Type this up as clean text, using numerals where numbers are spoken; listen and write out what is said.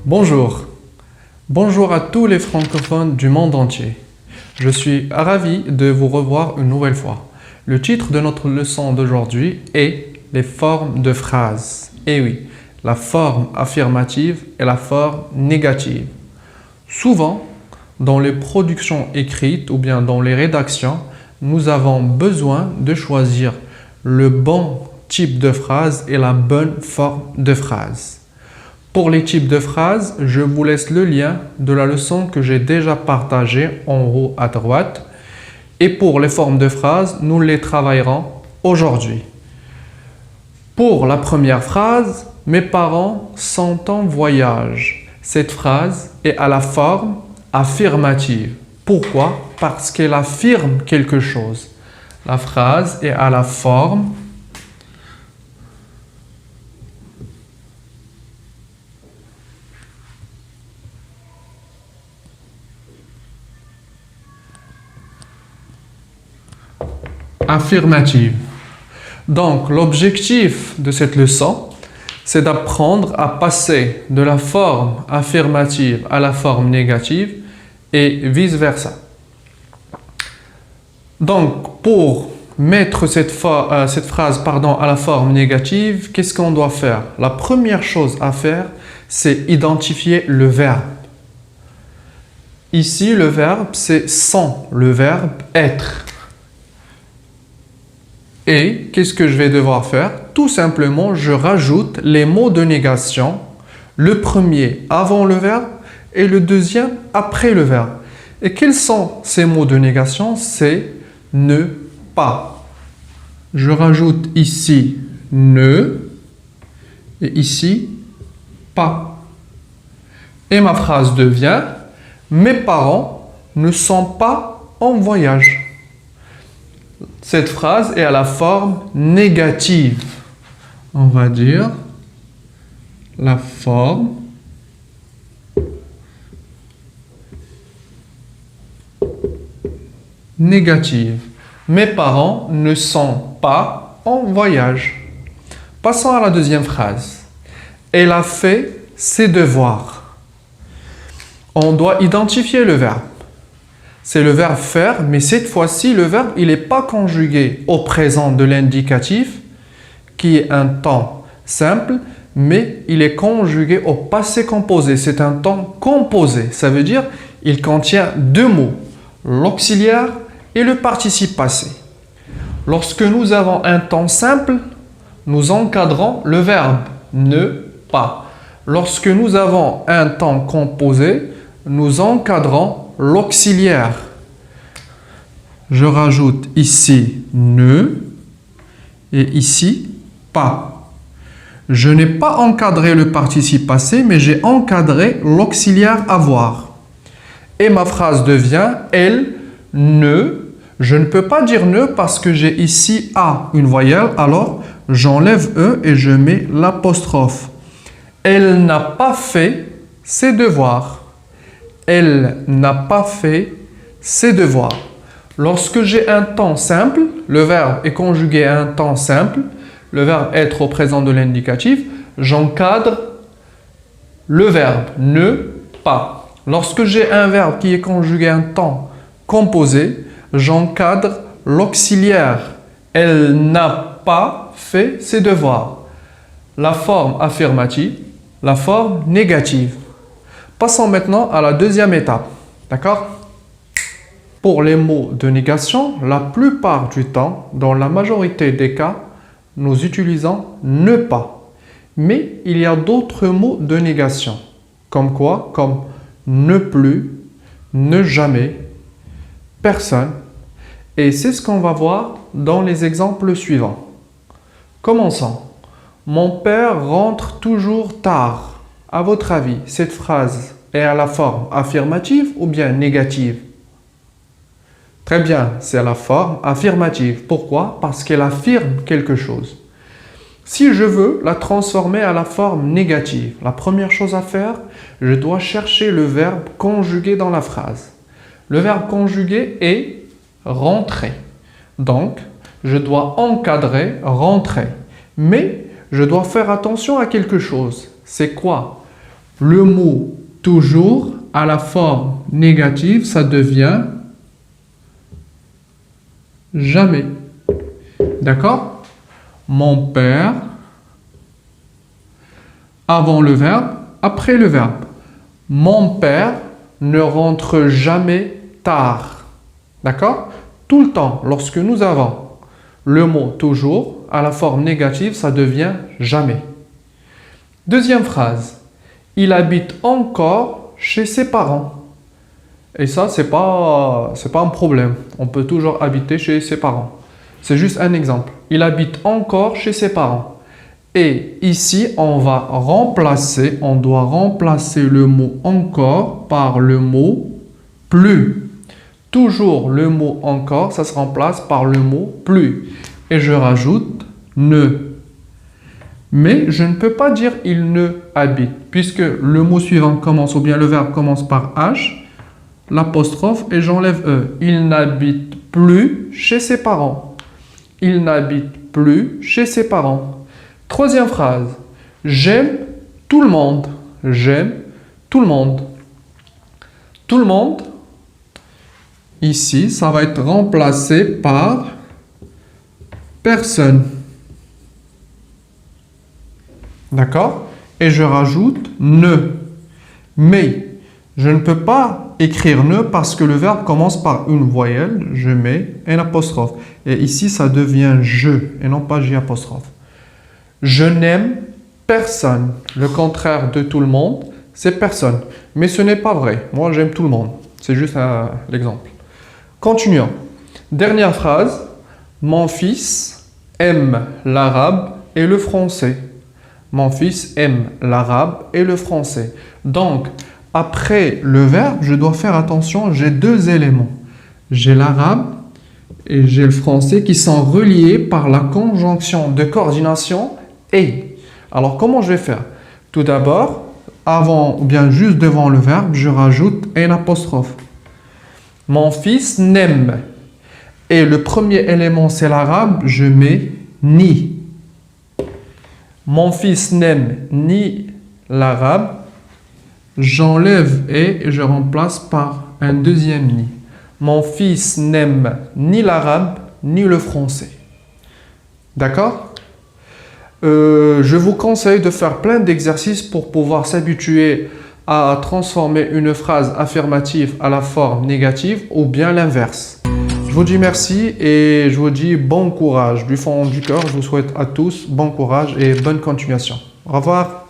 Bonjour. Bonjour à tous les francophones du monde entier. Je suis ravi de vous revoir une nouvelle fois. Le titre de notre leçon d'aujourd'hui est les formes de phrases. Et oui, la forme affirmative et la forme négative. Souvent, dans les productions écrites ou bien dans les rédactions, nous avons besoin de choisir le bon type de phrase et la bonne forme de phrase. Pour les types de phrases, je vous laisse le lien de la leçon que j'ai déjà partagée en haut à droite. Et pour les formes de phrases, nous les travaillerons aujourd'hui. Pour la première phrase, mes parents sont en voyage. Cette phrase est à la forme affirmative. Pourquoi? Parce qu'elle affirme quelque chose. La phrase est à la forme affirmative. Donc, l'objectif de cette leçon, c'est d'apprendre à passer de la forme affirmative à la forme négative et vice-versa. Donc, pour mettre cette phrase à la forme négative, qu'est-ce qu'on doit faire? La première chose à faire, c'est identifier le verbe. Ici, le verbe, c'est sont, le verbe être. Et qu'est-ce que je vais devoir faire? Tout simplement, je rajoute les mots de négation, le premier avant le verbe et le deuxième après le verbe. Et quels sont ces mots de négation? C'est ne pas. Je rajoute ici ne et ici pas. Et ma phrase devient mes parents ne sont pas en voyage. Cette phrase est à la forme négative. On va dire la forme négative. Mes parents ne sont pas en voyage. Passons à la deuxième phrase. Elle a fait ses devoirs. On doit identifier le verbe. C'est le verbe faire, mais cette fois-ci, le verbe, il n'est pas conjugué au présent de l'indicatif, qui est un temps simple, mais il est conjugué au passé composé. C'est un temps composé. Ça veut dire il contient deux mots, l'auxiliaire et le participe passé. Lorsque nous avons un temps simple, nous encadrons le verbe ne pas. Lorsque nous avons un temps composé, nous encadrons l'auxiliaire. Je rajoute ici ne et ici pas. Je n'ai pas encadré le participe passé, mais j'ai encadré l'auxiliaire avoir. Et ma phrase devient elle ne. Je ne peux pas dire ne parce que j'ai ici a, une voyelle, alors j'enlève e et je mets l'apostrophe. Elle n'a pas fait ses devoirs. Elle n'a pas fait ses devoirs. Lorsque j'ai un temps simple, le verbe est conjugué à un temps simple, le verbe être au présent de l'indicatif, j'encadre le verbe ne pas. Lorsque j'ai un verbe qui est conjugué à un temps composé, j'encadre l'auxiliaire. Elle n'a pas fait ses devoirs. La forme affirmative, la forme négative. Passons maintenant à la deuxième étape. D'accord? Pour les mots de négation, la plupart du temps, dans la majorité des cas, nous utilisons ne pas. Mais il y a d'autres mots de négation. Comme quoi? Comme ne plus, ne jamais, personne. Et c'est ce qu'on va voir dans les exemples suivants. Commençons. Mon père rentre toujours tard. À votre avis, cette phrase est à la forme affirmative ou bien négative? Très bien, c'est à la forme affirmative. Pourquoi? Parce qu'elle affirme quelque chose. Si je veux la transformer à la forme négative, la première chose à faire, je dois chercher le verbe conjugué dans la phrase. Le verbe conjugué est rentrer. Donc, je dois encadrer rentrer. Mais je dois faire attention à quelque chose. C'est quoi? le mot toujours à la forme négative, ça devient jamais. D'accord? Mon père, avant le verbe, après le verbe. Mon père ne rentre jamais tard. D'accord? Tout le temps, lorsque nous avons le mot toujours à la forme négative, ça devient jamais. Deuxième phrase. Il habite encore chez ses parents. Et ça, c'est pas un problème. On peut toujours habiter chez ses parents. C'est juste un exemple. Il habite encore chez ses parents. Et ici, on doit remplacer le mot encore par le mot plus. Toujours le mot encore, ça se remplace par le mot plus. Et je rajoute ne. Mais je ne peux pas dire il ne habite, puisque le mot suivant commence, ou bien le verbe commence par H, l'apostrophe, et j'enlève E. Il n'habite plus chez ses parents. Il n'habite plus chez ses parents. Troisième phrase. J'aime tout le monde. J'aime tout le monde. Tout le monde, ici, ça va être remplacé par personne. D'accord? Et je rajoute ne. Mais je ne peux pas écrire ne parce que le verbe commence par une voyelle. Je mets un apostrophe. Et ici, ça devient je et non pas j apostrophe. Je n'aime personne. Le contraire de tout le monde, c'est personne. Mais ce n'est pas vrai. Moi, j'aime tout le monde. C'est juste l'exemple. Continuons. Dernière phrase. Mon fils aime l'arabe et le français. Mon fils aime l'arabe et le français. Donc, après le verbe, je dois faire attention, j'ai deux éléments. J'ai l'arabe et j'ai le français qui sont reliés par la conjonction de coordination et. Alors, comment je vais faire? Tout d'abord, avant ou bien juste devant le verbe, je rajoute un apostrophe. Mon fils n'aime. Et le premier élément, c'est l'arabe, je mets ni. Mon fils n'aime ni l'arabe, j'enlève et je remplace par un deuxième ni. Mon fils n'aime ni l'arabe ni le français. D'accord? Je vous conseille de faire plein d'exercices pour pouvoir s'habituer à transformer une phrase affirmative à la forme négative ou bien l'inverse. Je vous dis merci et je vous dis bon courage. Du fond du cœur, je vous souhaite à tous bon courage et bonne continuation. Au revoir.